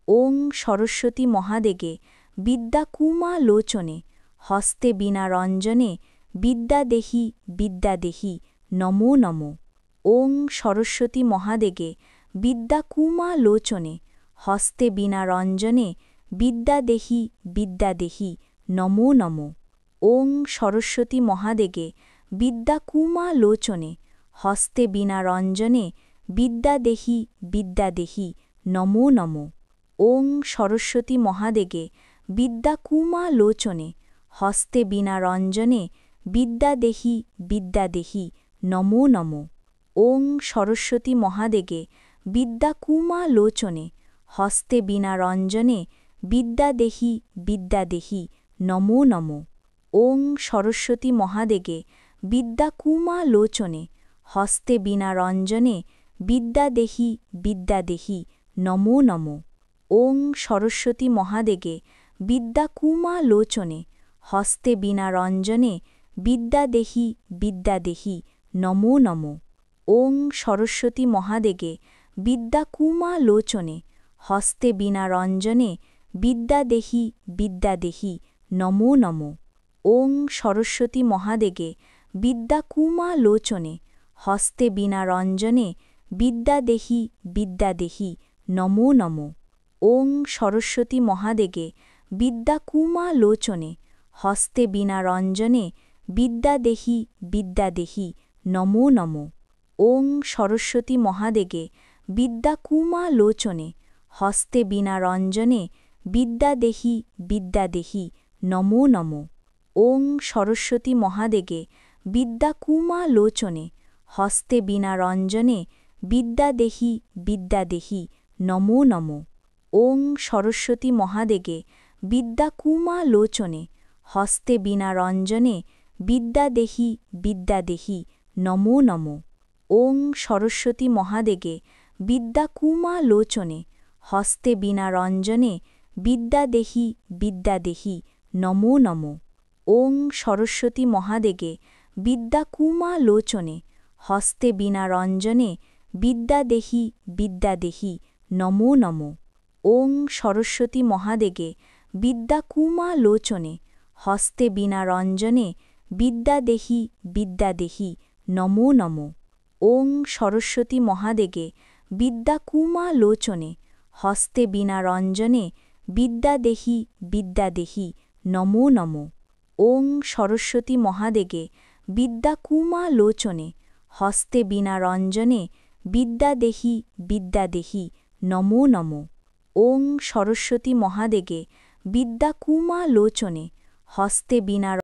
ওং সরস্বতী মহাদেগে বিদ্যাকুমালোচনে হস্তে বীণা রঞ্জনে বিদ্যাদেহি বিদ্যাদেহি নমো নমো। ওং সরস্বতী মহাদেগে বিদ্যাকুমালোচনে হস্তে বীণা রঞ্জনে বিদ্যাদেহি বিদ্যাদেহি নমো নমো। ওং সরস্বতী মহাদেগে বিদ্যাকুমালোচনে হস্তে বীণা রঞ্জনে বিদ্যাদেহি বিদ্যাদেহি নমো নমো। ওং সরস্বতী মহাদেগে বিদ্যাকুমালোচনে হস্তে বীণা রঞ্জনে বিদ্যাদেহি বিদ্যাদেহি নমো নমো। ওং সরস্বতী মহাদেগে বিদ্যাকুমালোচনে হস্তে বীণা রঞ্জনে বিদ্যাদেহি বিদ্যাদেহি নমো নমো। ওং সরস্বতী মহাদেগে বিদ্যাকুমালোচনে হস্তে বীণা রঞ্জনে বিদ্যাদেহি বিদ্যাদেহি নমো নমো। ওং সরস্বতী মহাদেগে বিদ্যাকুমালোচনে হস্তে বীণা রঞ্জনে বিদ্যাদেহি বিদ্যাদেহি নমো নমো। ওং সরস্বতী মহাদেগে বিদ্যাকুমালোচনে হস্তে বীণা রঞ্জনে বিদ্যাদেহি বিদ্যাদেহি নমো নমো। ওং সরস্বতী মহাদেগে বিদ্যাকুমালোচনে হস্তে বীণা রঞ্জনে বিদ্যাদেহি বিদ্যাদেহি নমো নমো। ওং সরস্বতী মহাদেগে বিদ্যাকুমালোচনে হস্তে বীণা রঞ্জনে বিদ্যাদেহি বিদ্যাদেহি নমো নমো। ওং সরস্বতী মহাদেগে বিদ্যাকুমালোচনে হস্তে বীণা রঞ্জনে বিদ্যাদেহি বিদ্যাদেহি নমো নমো। ওং সরস্বতী মহাদেগে বিদ্যাকুমালোচনে হস্তে বীণা রঞ্জনে বিদ্যাদেহি বিদ্যাদেহি নমো নমো। ওং সরস্বতী মহাদেগে বিদ্যাকুমালোচনে হস্তে বীণা রঞ্জনে বিদ্যাদেহি বিদ্যাদেহি নমো নমো। ওং সরস্বতী মহাদেগে বিদ্যাকুমালোচনে হস্তে বীণা রঞ্জনে বিদ্যাদেহি বিদ্যাদেহি নমো নমো। ওং সরস্বতী মহাদেগে বিদ্যাকুমালোচনে হস্তে বীণা রঞ্জনে বিদ্যাদেহি বিদ্যাদেহি নমো নমো। ওং সরস্বতী মহাদেগে বিদ্যাকুমালোচনে হস্তে বীণা রঞ্জনে বিদ্যাদেহি বিদ্যাদেহি নমো নমো। ওং সরস্বতী মহাদেগে বিদ্যাকুমালোচনে হস্তে বীণা রঞ্জনে বিদ্যাদেহি বিদ্যাদেহি নমো নমো। ওং সরস্বতী মহাদেগে বিদ্যাকুমালোচনে হস্তে বীণা রঞ্জনে বিদ্যাদেহি বিদ্যাদেহি নমো নমো। ওং সরস্বতী মহাদেগে বিদ্যাকুমালোচনে হস্তে বীণা